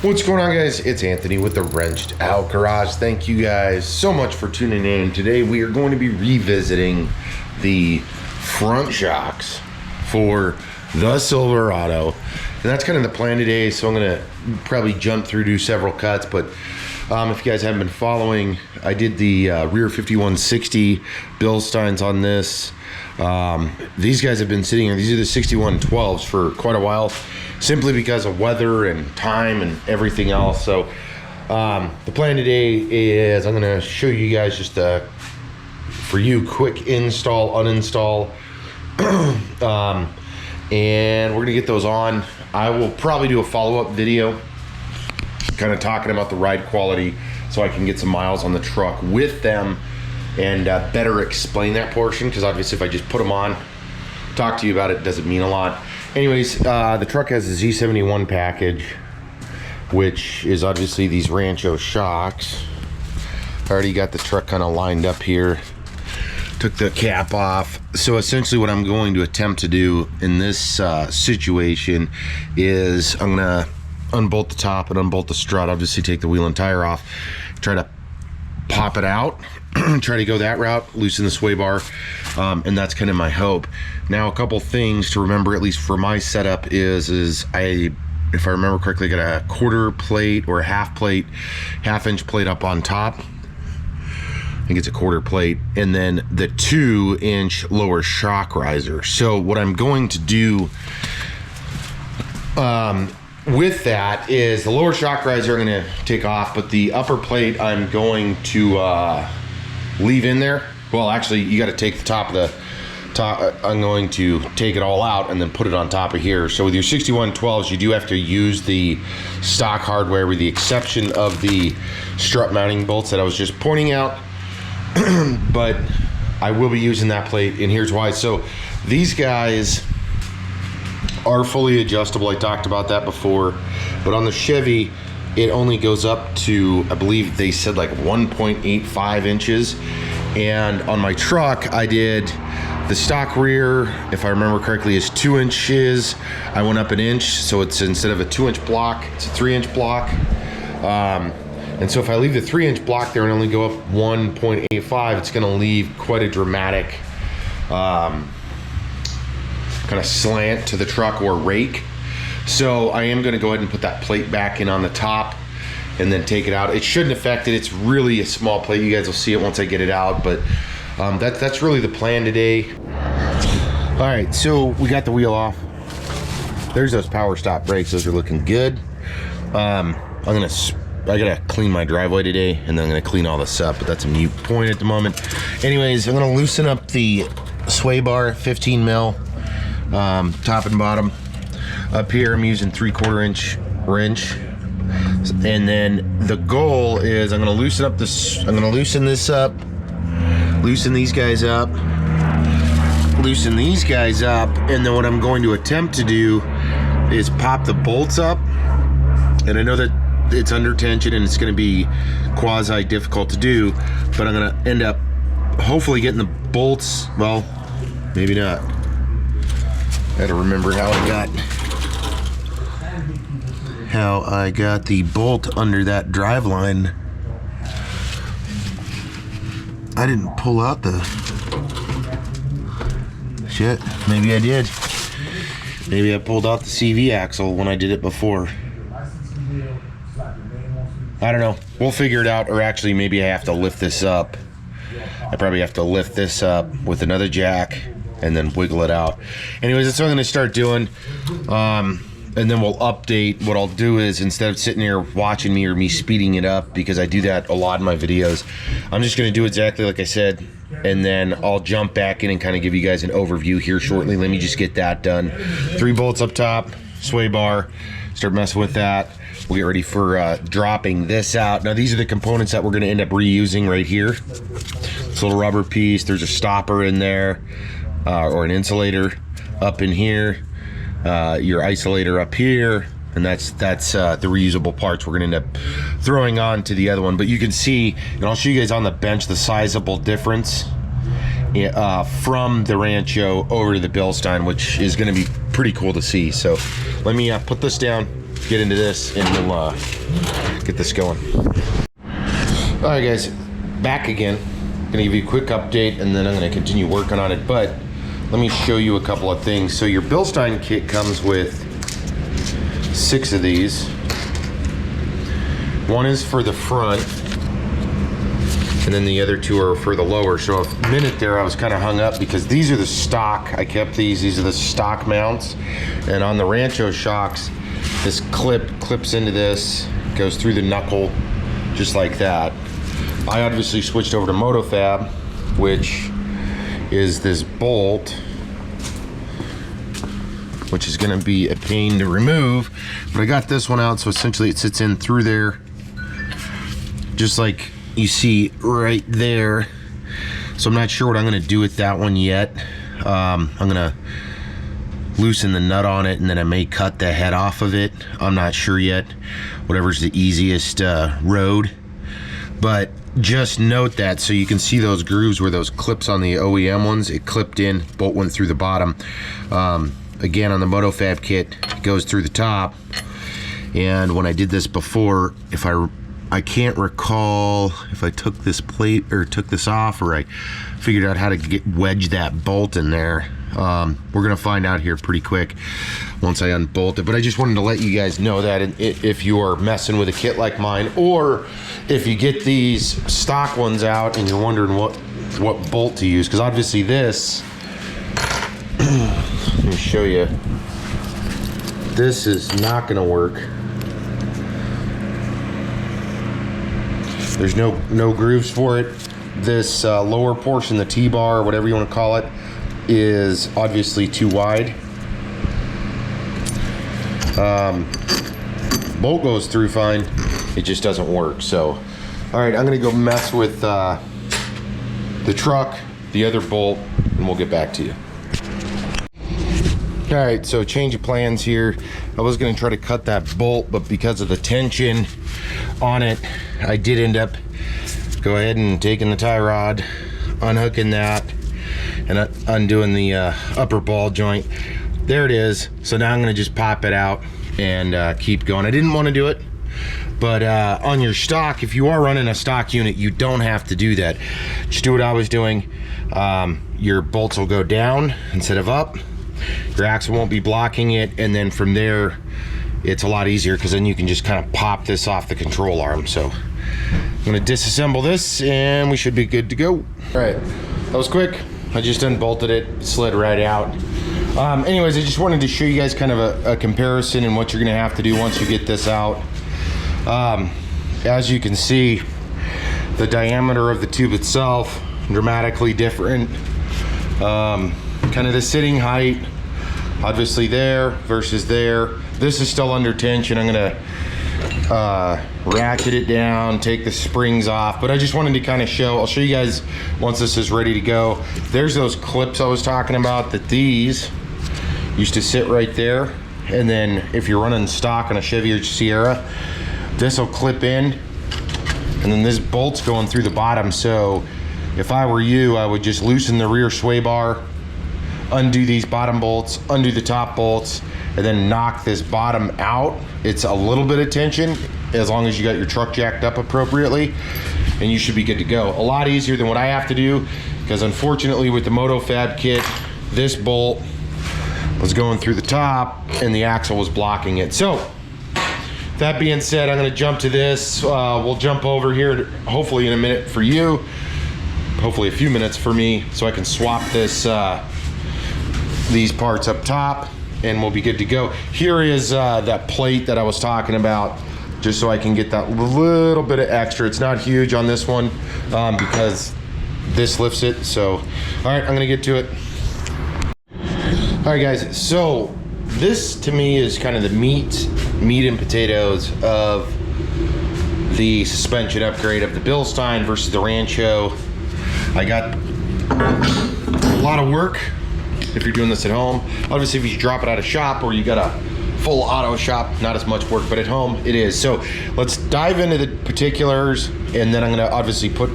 What's going on, guys? It's Anthony with the Wrenched Out Garage. Thank you guys so much for tuning in. Today we are going to be revisiting the front shocks for the Silverado, and that's kind of the plan today. So I'm going to probably jump through to several cuts, but if you guys haven't been following, I did the rear 5160 Bilsteins on this. These guys have been sitting here. These are the 6112s for quite a while, simply because of weather and time and everything else. So the plan today is I'm going to show you guys just for you, quick install, uninstall, and we're going to get those on. I will probably do a follow-up video kind of talking about the ride quality so I can get some miles on the truck with them and better explain that portion, because obviously if I just put them on, talk to you about it, doesn't mean a lot. Anyways, the truck has a Z71 package, which is obviously these Rancho shocks. I already got the truck kind of lined up here, took the cap off. So essentially what I'm going to attempt to do in this situation is I'm gonna unbolt the top and unbolt the strut, obviously take the wheel and tire off, try to pop it out, try to go that route, loosen the sway bar, and that's kind of my hope. Now, a couple things to remember, at least for my setup, is if I remember correctly, got a quarter plate or a half-inch plate up on top. I think it's a quarter plate, and then the 2-inch lower shock riser. So what I'm going to do with that is the lower shock riser I'm going to take off, but the upper plate I'm going to leave in there. Well, actually, you got to take the top of the top. I'm going to take it all out and then put it on top of here. So with your 6112s, you do have to use the stock hardware, with the exception of the strut mounting bolts that I was just pointing out. But I will be using that plate, and here's why. So these guys are fully adjustable. I talked about that before, but on the Chevy it only goes up to, I believe they said, like 1.85 inches, and on my truck I did the stock rear, if I remember correctly, is 2 inches. I went up an inch, so it's, instead of a 2-inch block, it's a 3-inch block. And so if I leave the 3-inch block there and only go up 1.85, it's going to leave quite a dramatic kind of slant to the truck, or rake. So I am going to go ahead and put that plate back in on the top and then take it out. It shouldn't affect it. It's really a small plate. You guys will see it once I get it out, but that's really the plan today. All right, so we got the wheel off. There's those power stop brakes. Those are looking good. I gotta clean my driveway today, and then I'm gonna clean all this up, but that's a mute point at the moment. Anyways, I'm gonna loosen up the sway bar, 15 mil, top and bottom. Up here I'm using 3/4 inch wrench, and then the goal is I'm gonna loosen this up, loosen these guys up, loosen these guys up, and then what I'm going to attempt to do is pop the bolts up. And I know that it's under tension and it's going to be quasi difficult to do, but I'm going to end up hopefully getting the bolts, well, maybe not. I got to remember how I got the bolt under that drive line. I didn't pull out the shit. Maybe I did. Maybe I pulled out the CV axle when I did it before. I don't know. We'll figure it out, or actually maybe I have to lift this up. I probably have to lift this up with another jack and then wiggle it out. Anyways, that's what I'm going to start doing. And then we'll update. What I'll do is, instead of sitting here watching me or me speeding it up, because I do that a lot in my videos, I'm just going to do exactly like I said, and then I'll jump back in and kind of give you guys an overview here shortly. Let me just get that done. 3 bolts up top, sway bar, start messing with that. We'll get ready for dropping this out. Now, these are the components that we're going to end up reusing right here. This little rubber piece, there's a stopper in there, or an insulator up in here, your isolator up here, and that's the reusable parts we're going to end up throwing on to the other one. But you can see, and I'll show you guys on the bench, the sizable difference from the Rancho over to the Bilstein, which is going to be pretty cool to see. So let me put this down. get into this and we'll get this going. All right, guys, back again. Gonna give you a quick update and then I'm gonna continue working on it, but let me show you a couple of things. So your Bilstein kit comes with 6 of these. One is for the front, and then the other 2 are for the lower. So a minute there I was kind of hung up because these are the stock. I kept these are the stock mounts. And on the Rancho shocks, this clips into this, goes through the knuckle, just like that. I obviously switched over to Monotube, which is this bolt, which is gonna be a pain to remove, but I got this one out, so essentially it sits in through there, just like you see right there. So I'm not sure what I'm gonna do with that one yet. I'm gonna loosen the nut on it and then I may cut the head off of it. I'm not sure yet. Whatever's the easiest road. But just note that, so you can see those grooves where those clips on the OEM ones, it clipped in, bolt went through the bottom. Again, on the Monotube kit, it goes through the top. And when I did this before, if I can't recall if I took this plate or took this off, or I figured out how to wedge that bolt in there. We're gonna find out here pretty quick once I unbolt it, but I just wanted to let you guys know that if you are messing with a kit like mine, or if you get these stock ones out and you're wondering what bolt to use, because obviously this, let me show you, this is not gonna work. There's no grooves for it. This lower portion, the T-bar, whatever you want to call it, is obviously too wide. Bolt goes through fine, it just doesn't work. So all right, I'm gonna go mess with the truck, the other bolt, and we'll get back to you. All right, so change of plans here. I was gonna try to cut that bolt, but because of the tension on it, I did end up go ahead and taking the tie rod, unhooking that, and undoing the upper ball joint. There it is. So now I'm gonna just pop it out and keep going. I didn't want to do it, but on your stock, if you are running a stock unit, you don't have to do that. Just do what I was doing. Your bolts will go down instead of up. Your axle won't be blocking it, and then from there it's a lot easier because then you can just kind of pop this off the control arm. So I'm gonna disassemble this and we should be good to go. All right, that was quick. I just unbolted it, slid right out. Anyways, I just wanted to show you guys kind of a comparison and what you're gonna have to do once you get this out. As you can see, the diameter of the tube itself, dramatically different. Kind of the sitting height, obviously there versus there. This is still under tension. I'm gonna ratchet it down, take the springs off, but I just wanted to kind of I'll show you guys once this is ready to go. There's those clips I was talking about, that these used to sit right there, and then if you're running stock on a Chevy or Sierra, this will clip in, and then this bolt's going through the bottom. So if I were you, I would just loosen the rear sway bar, undo these bottom bolts, undo the top bolts, and then knock this bottom out. It's a little bit of tension, as long as you got your truck jacked up appropriately, and you should be good to go. A lot easier than what I have to do, because unfortunately with the Monotube kit, this bolt was going through the top and the axle was blocking it. So that being said, I'm gonna jump to this. We'll jump over here, hopefully in a minute for you, hopefully a few minutes for me, so I can swap this these parts up top, and we'll be good to go. Here is that plate that I was talking about, just so I can get that little bit of extra. It's not huge on this one because this lifts it. So, all right, I'm gonna get to it. All right, guys, so this to me is kind of the meat and potatoes of the suspension upgrade of the Bilstein versus the Rancho. I got a lot of work if you're doing this at home. Obviously, if you drop it out of shop or you got a full auto shop, not as much work, but at home it is. So let's dive into the particulars, and then I'm gonna obviously put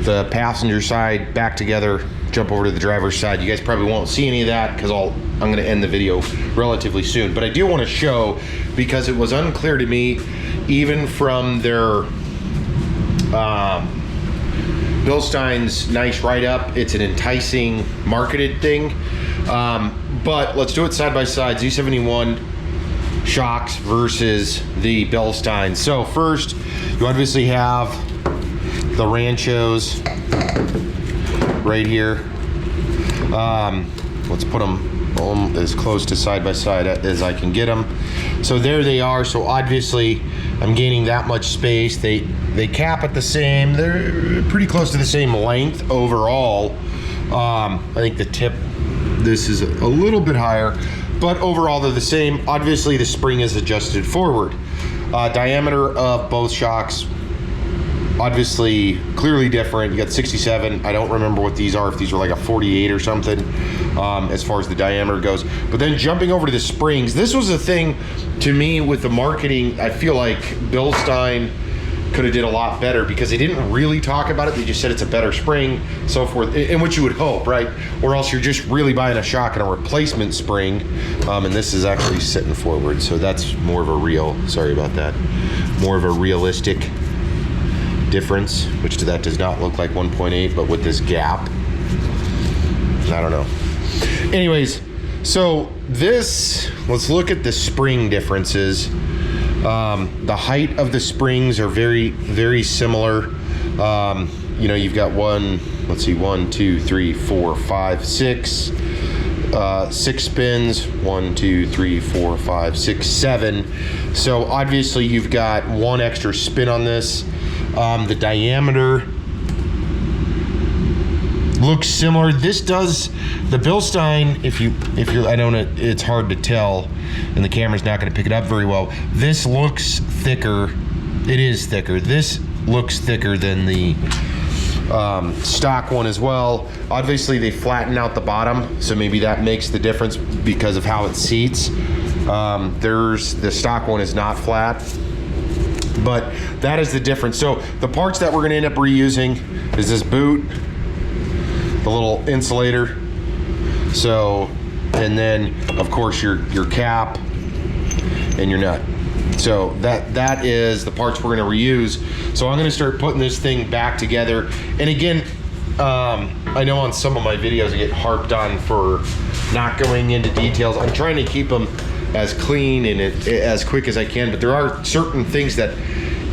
the passenger side back together, jump over to the driver's side. You guys probably won't see any of that because I'm gonna end the video relatively soon. But I do wanna show, because it was unclear to me, even from their Bilstein's nice write-up, it's an enticing marketed thing. But let's do it side by side. Z71 shocks versus the Bilstein. So first, you obviously have the Ranchos right here. Let's put them as close to side by side as I can get them. So there they are. So obviously I'm gaining that much space. They cap at the same, they're pretty close to the same length overall. I think the tip, this is a little bit higher, but overall they're the same. Obviously the spring is adjusted forward. Diameter of both shocks, obviously clearly different. You got 67, I don't remember what these are, if these are like a 48 or something, as far as the diameter goes. But then jumping over to the springs, this was a thing to me with the marketing. I feel like Bilstein could have did a lot better, because they didn't really talk about it. They just said it's a better spring, so forth, in which you would hope, right? Or else you're just really buying a shock and a replacement spring. And this is actually sitting forward, so that's more of a real, sorry about that, more of a realistic difference, which to that does not look like 1.8, but with this gap, I don't know. Anyways, so this, let's look at the spring differences. The height of the springs are very, very similar. You know, you've got let's see, 1, 2, 3, 4, 5, 6. 6 spins, 1, 2, 3, 4, 5, 6, 7. So obviously you've got one extra spin on this. The diameter looks similar. This does, the Bilstein, if you're, I don't know, it's hard to tell and the camera's not going to pick it up very well. This looks thicker. It is thicker. This looks thicker than the stock one as well. Obviously they flatten out the bottom, so maybe that makes the difference because of how it seats. The stock one is not flat, but that is the difference. So the parts that we're going to end up reusing is this boot, the little insulator, so, and then of course your cap and your nut. So that is the parts we're going to reuse. So I'm going to start putting this thing back together. And again, I know on some of my videos I get harped on for not going into details. I'm trying to keep them as clean and as quick as I can, but there are certain things that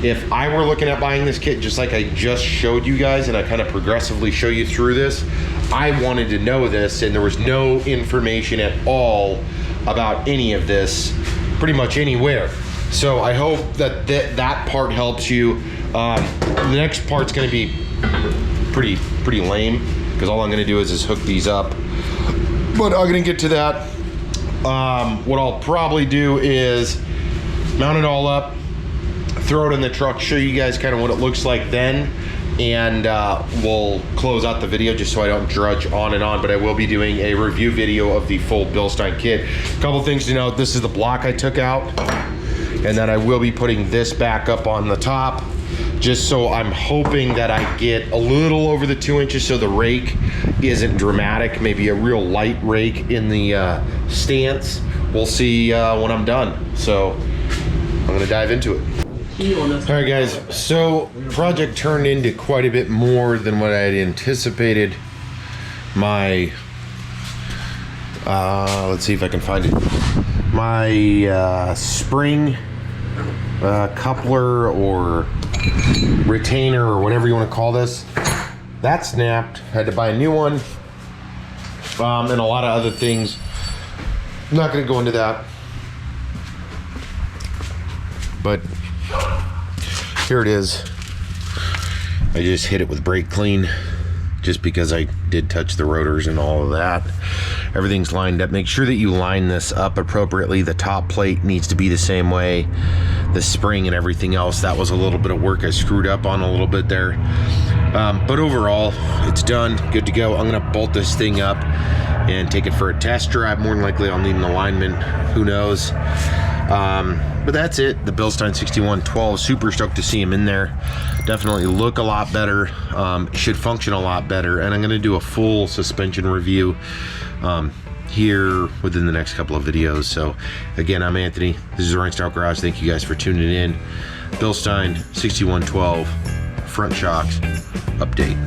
if I were looking at buying this kit, just like I just showed you guys, and I kind of progressively show you through this, I wanted to know this, and there was no information at all about any of this pretty much anywhere. So I hope that that part helps you. The next part's going to be pretty lame, because all I'm going to do is just hook these up, but I'm going to get to that. What I'll probably do is mount it all up, throw it in the truck, show you guys kind of what it looks like then, and we'll close out the video just so I don't drudge on and on. But I will be doing a review video of the full Bilstein kit. A couple things to note: this is the block I took out, and then I will be putting this back up on the top, just so I'm hoping that I get a little over the 2 inches so the rake isn't dramatic, maybe a real light rake in the stance. We'll see when I'm done. So I'm gonna dive into it. All right guys, so project turned into quite a bit more than what I had anticipated. My let's see if I can find it. My spring coupler or retainer or whatever you want to call this, that snapped. Had to buy a new one, and a lot of other things. I'm not going to go into that, but here it is. I just hit it with brake clean just because I did touch the rotors and all of that. Everything's lined up. Make sure that you line this up appropriately. The top plate needs to be the same way. The spring and everything else, that was a little bit of work I screwed up on a little bit there. But overall, it's done, good to go. I'm gonna bolt this thing up and take it for a test drive. More than likely I'll need an alignment, who knows. But that's it, the Bilstein 6112. Super stoked to see him in there. Definitely look a lot better, should function a lot better, and I'm gonna do a full suspension review here within the next couple of videos. So again, I'm Anthony, this is Rancho Garage. Thank you guys for tuning in. Bilstein 6112 front shocks update.